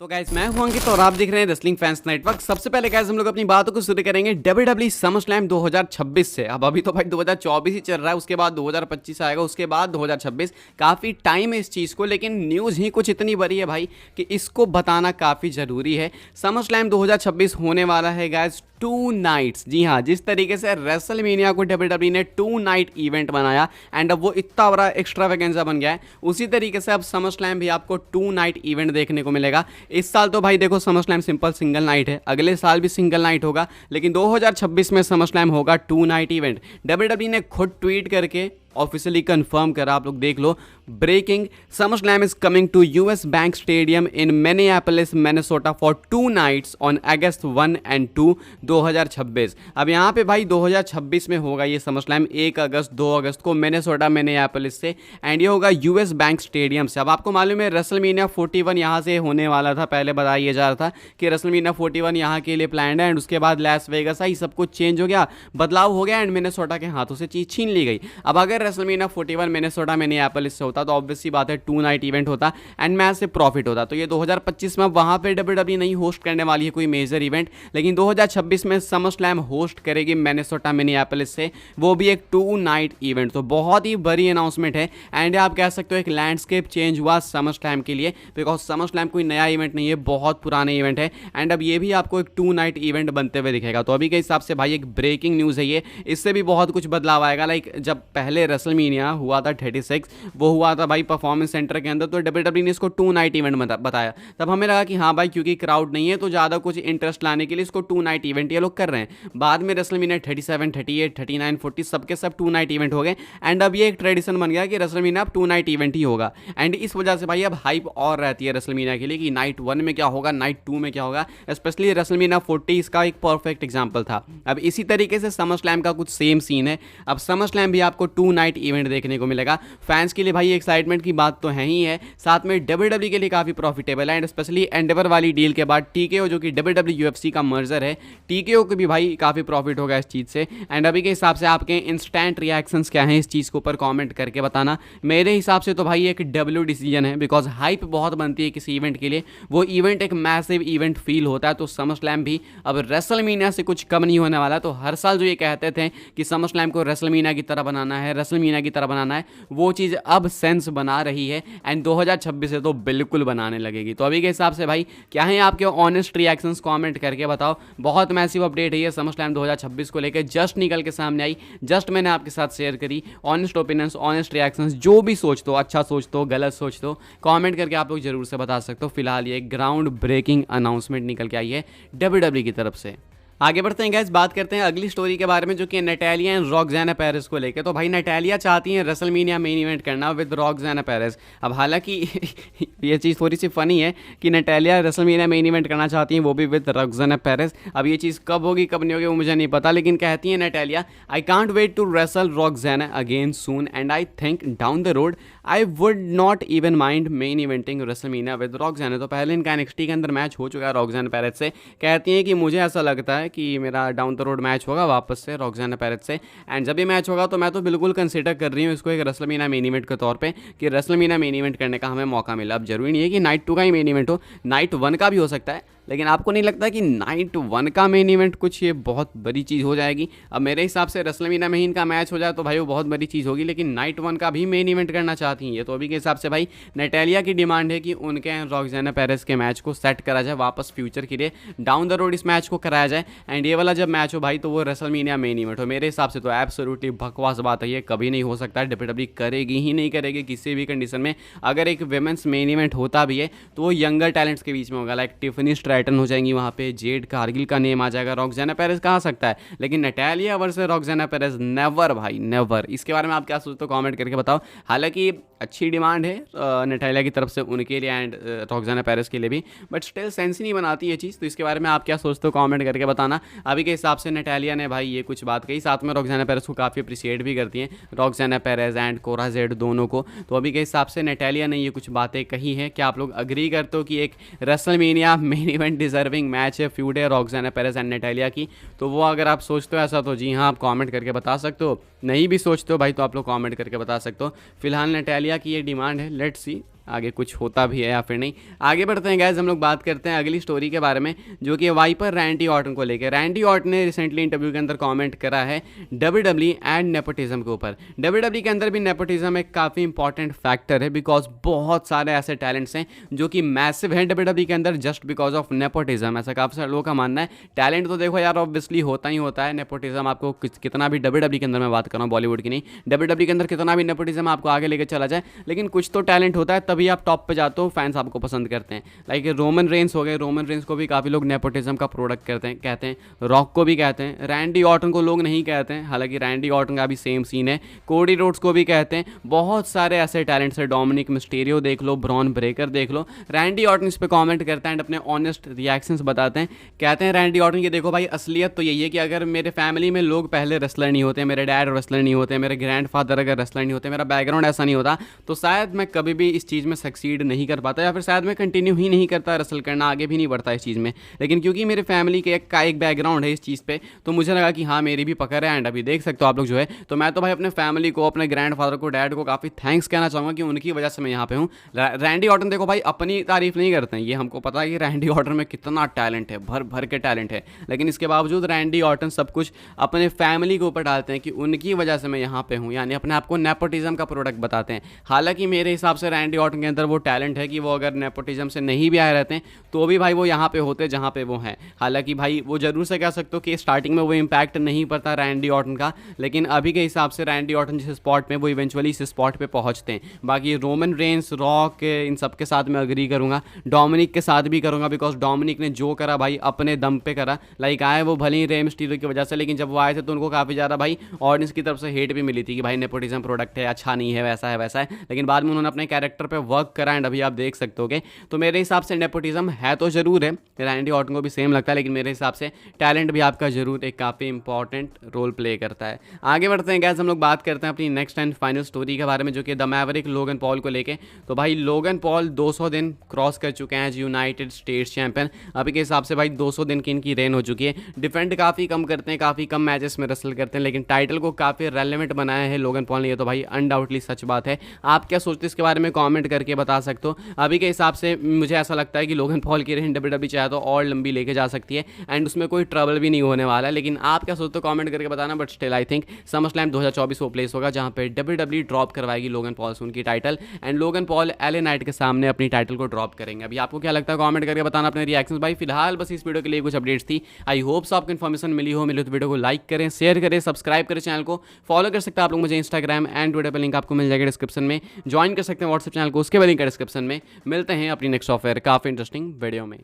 तो गाइस मैं हूं अंकित और आप देख रहे हैं रेसलिंग फैंस नेटवर्क। सबसे पहले गाइस हम लोग अपनी बातों को शुरू करेंगे डब्ल्यूडब्ल्यूई समरस्लैम 2026 से। अब अभी तो भाई 2024 ही चल रहा है, उसके बाद 2025 आएगा, उसके बाद 2026। काफ़ी टाइम है इस चीज़ को, लेकिन न्यूज़ ही कुछ इतनी बड़ी है भाई कि इसको बताना काफ़ी ज़रूरी है। समरस्लैम 2026 होने वाला है गाइस 2 नाइट्स। जी हाँ, जिस तरीके से रेसलमेनिया को डब्ल्यूडब्ल्यूई ने 2 नाइट इवेंट बनाया एंड अब वो इतना बड़ा एक्स्ट्रावेगेंजा बन गया है, उसी तरीके से अब समरस्लैम भी आपको 2 नाइट इवेंट देखने को मिलेगा। इस साल तो भाई देखो समरस्लैम सिंपल सिंगल नाइट है, अगले साल भी सिंगल नाइट होगा, लेकिन 2026 में समरस्लैम होगा 2 नाइट इवेंट। डब्ल्यूडब्ल्यूई ने खुद ट्वीट करके ऑफिशियली कंफर्म करा, आप लोग देख लो। Breaking, SummerSlam is coming to US Bank Stadium in Minneapolis Minnesota for 2 nights on August 1 and 2 2026। अब यहाँ पे भाई 2026 में होगा ये समरस्लैम, 1 अगस्त 2 अगस्त को मिनेसोटा मिनियापोलिस से, एंड ये होगा यूएस बैंक स्टेडियम से। अब आपको मालूम है रेसलमेनिया 41 यहाँ से होने वाला था, पहले बताया जा रहा था कि रेसलमेनिया 41 यहाँ के लिए प्लान है, एंड उसके बाद लैस वेगास आई, सब कुछ चेंज हो गया, बदलाव हो गया, एंड मिनेसोटा के हाथों से चीज़ छीन ली गई। अब अगर रेसलमेनिया 41 मिनेसोटा मिनियापोलिस से होता तो ऑब्वियसली बात है 2 नाइट इवेंट होता एंड मैच से प्रॉफिट होता। तो ये 2025 में वहाँ पे डब्ल्यूडब्ल्यूई नहीं होस्ट करने वाली है कोई मेजर इवेंट, लेकिन 2026 में समरस्लैम होस्ट करेगी मिनेसोटा मिनियापोलिस से, वो भी एक 2 नाइट इवेंट। तो बहुत ही बड़ी अनाउंसमेंट है एंड आप कह सकते हो एक लैंडस्केप चेंज हुआ समरस्लैम के लिए, बिकॉज समरस्लैम कोई नया इवेंट नहीं है, बहुत पुराने इवेंट है, एंड अब ये भी आपको एक 2 नाइट इवेंट बनते हुए दिखेगा। तो अभी के हिसाब से भाई एक ब्रेकिंग न्यूज़ है ये, इससे भी बहुत कुछ बदलाव आएगा। लाइक जब पहले रेसलमेनिया हुआ था 36, वो हुआ था भाई परफॉर्मेंस सेंटर के अंदर, तो डब्ल्यूडब्ल्यूई ने इसको 2 नाइट इवेंट बताया। तब हमें लगा कि हाँ भाई क्योंकि क्राउड नहीं है तो ज़्यादा कुछ इंटरेस्ट लाने के लिए इसको 2 नाइट इवेंट ये लोग कर रहे हैं। बाद में रेसलमेनिया 37, 38, 39, 40 सबके सब 2 नाइट इवेंट हो गए, एंड अब ये एक ट्रेडिशन बन गया कि रेसलमेनिया अब 2 नाइट इवेंट ही होगा। एंड इस वजह से भाई अब हाइप और रहती है रेसलमेनिया के लिए कि नाइट 1 में क्या होगा, नाइट 2 में क्या होगा। स्पेशली रेसलमेनिया 40 इसका एक परफेक्ट एग्जाम्पल था। अब इसी तरीके से समरस्लैम का कुछ सेम सीन है, अब समरस्लैम भी आपको 2 नाइट इवेंट देखने को मिलेगा। फैंस के लिए भाई एक्साइटमेंट की बात तो है ही है, साथ में डब्ल्यूडब्ल्यूई के लिए काफ़ी प्रॉफिटेबल है, एंड स्पेशली एंडेवर वाली डील के बाद टीकेओ जो कि डब्ल्यूडब्ल्यू यूएफसी का मर्जर है, टीकेओ को भी भाई काफ़ी प्रॉफिट होगा इस चीज़ से। एंड अभी के हिसाब से आपके इंस्टेंट रिएक्शंस क्या हैं इस चीज़ के ऊपर कमेंट करके बताना। मेरे हिसाब से तो भाई एक डब्ल्यू डिसीजन है, बिकॉज हाइप बहुत बनती है किसी इवेंट के लिए, वो इवेंट एक मैसिव इवेंट फील होता है। तो समरस्लैम भी अब रेसलमेनिया से कुछ कम नहीं होने वाला। तो हर साल जो ये कहते थे कि समरस्लैम को रेसलमेनिया की तरह बनाना है, रेसलमेनिया की तरह बनाना है, वो चीज़ अब सेंस बना रही है, एंड 2026 से तो बिल्कुल बनाने लगेगी। तो अभी के हिसाब से भाई क्या है आपके ऑनेस्ट रिएक्शंस कमेंट करके बताओ। बहुत मैसिव अपडेट है ये समरस्लैम 2026 को लेकर, जस्ट निकल के सामने आई, जस्ट मैंने आपके साथ शेयर करी। ऑनेस्ट ओपिनियंस, ऑनेस्ट रिएक्शंस, जो भी सोचते हो, अच्छा सोचते हो, गलत सोचते हो, कमेंट करके आप लोग जरूर से बता सकते हो। फिलहाल ये ग्राउंड ब्रेकिंग अनाउंसमेंट निकल के आई है डब्ल्यूडब्ल्यूई की तरफ से। आगे बढ़ते हैं गाइस, बात करते हैं अगली स्टोरी के बारे में, जो कि नटालिया एंड रॉक्साना पेरेस को लेकर। तो भाई नटालिया चाहती हैं रेसलमेनिया मेन इवेंट करना विद रॉक्साना पेरेस। अब हालांकि ये चीज़ थोड़ी सी फनी है कि नटालिया रेसलमेनिया मेन इवेंट करना चाहती हैं, वो भी विद रॉक्साना पेरेस। अब ये चीज़ कब होगी कब नहीं होगी वो मुझे नहीं पता, लेकिन कहती हैं Natalia, I can't wait to wrestle Roxanne again soon, and I think down the road I would not even mind main eventing WrestleMania with Roxanne. तो पहले इनका एनएक्सटी के अंदर मैच हो चुका है रॉक्साना पेरेस से। कहती हैं कि मुझे ऐसा लगता है कि मेरा डाउन द रोड मैच होगा वापस से रॉक्साना पेरेस से, एंड जब ये मैच होगा तो मैं तो बिल्कुल कंसिडर कर रही हूँ इसको एक रेसलमेनिया मेन इवेंट के तौर पे कि रेसलमेनिया मेन इवेंट करने का हमें मौका मिला। अब जरूरी नहीं है कि नाइट 2 का ही मेन इवेंट हो, नाइट 1 का भी हो सकता है, लेकिन आपको नहीं लगता कि नाइट 1 का मेन इवेंट कुछ ये बहुत बड़ी चीज़ हो जाएगी। अब मेरे हिसाब से रेसलमेनिया में ही इनका मैच हो जाए तो भाई वो बहुत बड़ी चीज़ होगी, लेकिन नाइट 1 का भी मेन इवेंट करना चाहती हैं ये। तो अभी के हिसाब से भाई नटालिया की डिमांड है कि उनके यहाँ रॉक्साना पेरेस के मैच को सेट करा जाए वापस फ्यूचर के लिए, डाउन द रोड इस मैच को कराया जाए, एंड ये वाला जब मैच हो भाई तो वो रेसलमेनिया मेन इवेंट हो। मेरे हिसाब से तो एब्सोल्युटली बकवास बात है, ये कभी नहीं हो सकता, डब्ल्यूडब्ल्यूई करेगी ही नहीं करेगी किसी भी कंडीशन में। अगर एक विमेंस मेन इवेंट होता भी है तो वो यंगर टैलेंट्स के बीच में होगा, लाइक टिफनी स्ट्रैटन हो जाएंगी वहाँ पे, जेड कारगिल का नेम आ जाएगा, रॉक्साना पेरेस कहाँ सकता है, लेकिन नटालिया वर्सेस रॉक्साना पेरेस नेवर भाई नेवर। इसके बारे में आप क्या सोचते हो कमेंट करके बताओ। हालांकि अच्छी डिमांड है नटालिया की तरफ से उनके लिए एंड रॉक्साना पेरेस के लिए भी, बट स्टिल सेंस ही नहीं बनाती ये चीज़। तो इसके बारे में आप क्या सोचते हो कमेंट करके बताना। अभी के हिसाब से नटालिया ने भाई ये कुछ बात कही, साथ में रॉक्साना पेरेस को काफ़ी अप्रिशिएट भी करती हैं, रॉक्साना पेरेस एंड कोरा जेड दोनों को। तो अभी के हिसाब से नटालिया ने ये कुछ बातें कही हैं। क्या आप लोग अग्री करते हो कि एक WrestleMania main event deserving match है, फ्यूड है रॉक्साना पेरेस एंड नटालिया की? तो वो अगर आप सोचते हो ऐसा तो जी हाँ आप कमेंट करके बता सकते हो, नहीं भी सोचते हो भाई तो आप लोग कमेंट करके बता सकते हो। फिलहाल नटालिया की ये डिमांड है, लेट्स सी आगे कुछ होता भी है या फिर नहीं। आगे बढ़ते हैं गाइस, हम लोग बात करते हैं अगली स्टोरी के बारे में, जो कि वाइपर रैंडी ऑर्टन को लेकर। रैंडी ऑर्टन ने रिसेंटली इंटरव्यू के अंदर कमेंट करा है WWE एंड नेपोटिज्म के ऊपर। WWE के अंदर भी नेपोटिज्म एक काफ़ी इंपॉर्टेंट फैक्टर है, बिकॉज बहुत सारे ऐसे टैलेंट्स हैं जो कि मैसिव हैं WWE के अंदर जस्ट बिकॉज ऑफ नेपोटिज्म। ऐसा काफ़ी सारे लोगों का मानना है। टैलेंट तो देखो यार ऑब्वियसली होता ही होता है, नेपोटिज्म आपको कितना भी WWE के अंदर, मैं बात कर रहा हूँ बॉलीवुड की नहीं, WWE के अंदर कितना भी नेपोटिज्म आपको आगे लेके चला जाए, लेकिन कुछ तो टैलेंट होता है तभी आप टॉप पे जाते हो, फैंस आपको पसंद करते हैं। लाइक रोमन रेंस हो गए, रोमन रेंस को भी काफ़ी लोग नेपोटिज्म का प्रोडक्ट कहते हैं। रॉक को भी कहते हैं, रैंडी ऑर्टन को लोग नहीं कहते हैं, हालांकि रैंडी ऑर्टन का भी सेम सीन है। कोडी रोड्स को भी कहते हैं। बहुत सारे ऐसे टैलेंट्स है, डोमिनिक मिस्टीरियो देख लो, ब्रॉन ब्रेकर देख लो। रैंडी ऑर्टन इस पर कॉमेंट करता है एंड अपने ऑनेस्ट रिएक्शंस बताते हैं। कहते हैं रैंडी ऑर्टन कि देखो भाई, असलियत तो यही है कि अगर मेरे फैमिली में लोग पहले रेसलर नहीं होते, मेरे डैड रेसलर नहीं होते, मेरे ग्रैंडफादर अगर रेसलर नहीं होते, मेरा बैकग्राउंड ऐसा नहीं होता, तो शायद मैं कभी भी इस चीज़ में सक्सीड नहीं कर पाता, या फिर शायद मैं कंटिन्यू ही नहीं करता रेसल करना, आगे भी नहीं बढ़ता इस चीज़ में। लेकिन क्योंकि मेरे फैमिली के एक बैकग्राउंड है इस चीज़ पे, तो मुझे लगा कि हाँ मेरी भी पकड़ है। एंड अभी देख सकते हो आप लोग जो है, तो मैं तो भाई अपने फैमिली को, अपने ग्रैंडफादर को, डैड को काफ़ी थैंक्स कहना चाहूँगा कि उनकी वजह से मैं यहाँ पे हूँ। रैंडी ऑर्टन देखो भाई अपनी तारीफ नहीं करते हैं, ये हमको पता है कि रैंडी ऑर्टन में कितना टैलेंट है, भर भर के टैलेंट है, लेकिन इसके बावजूद रैंडी ऑर्टन सब कुछ अपने फैमिली के ऊपर डालते हैं कि उनकी वजह से मैं यहाँ पे हूँ, यानी अपने आप को नेपोटिज्म का प्रोडक्ट बताते हैं। हालांकि मेरे हिसाब से रैंडी ऑर्टन के अंदर वो टैलेंट है कि वो अगर नेपोटिज्म से नहीं भी आए रहते हैं तो भी भाई वो यहाँ पे होते जहाँ पे वो हैं। हालांकि भाई वो जरूर से कह सकते हो कि स्टार्टिंग में वो इम्पैक्ट नहीं पड़ता रैंडी ऑर्टन का, लेकिन अभी के हिसाब से रैंडी ऑर्टन जिस स्पॉट पे वो इवेंचुअली इस स्पॉट पे पहुँचते हैं। बाकी रोमन रेंस, रॉक, इन सब के साथ मैं अग्री करूँगा, डोमिनिक के साथ भी करूँगा, बिकॉज डोमिनिक ने जो करा भाई अपने दम पे करा। लाइक आए वो भले ही रे मिस्टीरियो की वजह से, लेकिन जब वो आए थे तो उनको काफ़ी ज़्यादा भाई ऑडियंस की तरफ से हेट भी मिली थी कि भाई नेपोटिज्म प्रोडक्ट है, अच्छा नहीं है, वैसा है वैसा है, लेकिन बाद में उन्होंने अपने कैरेक्टर पे वर्क करा एंड अभी आप देख सकते हो। तो मेरे हिसाब से नेपोटिज्म है तो ज़रूर है, रैंडी ऑर्टन को भी सेम लगता है, लेकिन मेरे हिसाब से टैलेंट भी आपका जरूर एक काफ़ी इंपॉर्टेंट रोल प्ले करता है। आगे बढ़ते हैं गैस, हम लोग बात करते हैं अपनी नेक्स्ट एंड फाइनल स्टोरी के बारे में, जो कि द मैवरिक लोगन पॉल को लेके। तो भाई लोगन पॉल 200 दिन क्रॉस कर चुके हैं एज यूनाइटेड स्टेट्स चैंपियन। अभी के हिसाब से भाई 200 दिन की इनकी रेन हो चुकी है। डिफेंड काफ़ी कम करते हैं, काफ़ी कम मैचेस में रेसल करते हैं, लेकिन टाइटल को काफ़ी रेलेवेंट बनाया है लोगन पॉल ने, ये तो भाई अनडाउटली सच बात है। आप क्या सोचते हैं इसके बारे में कमेंट करके बता सकते हो। अभी के हिसाब से मुझे ऐसा लगता है कि लोगन पॉल की रेन WWE चाहे तो और लंबी लेके जा सकती है एंड उसमें कोई ट्रबल भी नहीं होने वाला है, लेकिन आप क्या सोचते हो कमेंट करके बताना। But still I think SummerSlam 2024 वो प्लेस होगा जहाँ पे WWE ड्रॉप करवाएगी लोगन पॉल से उनकी title, and Logan Paul LA night के सामने अपनी टाइटल को ड्रॉप करेंगे। अभी आपको क्या लगता है कमेंट करके बताना अपने रिएक्शंस। भाई फिलहाल बस इस वीडियो के लिए कुछ अपडेट्स थी। आई होप सो आपको इन्फॉर्मेशन मिली हो तो वीडियो को लाइक करें, शेयर करें, सब्सक्राइब करें, चैनल को फॉलो कर सकते हैं आप लोग मुझे इंस्टाग्राम एंड ट्विटर पर, लिंक आपको मिल जाएगा डिस्क्रिप्शन में। ज्वाइन कर सकते हैं व्हाट्सएप चैनल को, उसके भी लिंक है डिस्क्रिप्शन में। मिलते हैं अपनी नेक्स्ट ऑफर काफ़ी इंटरेस्टिंग वीडियो में।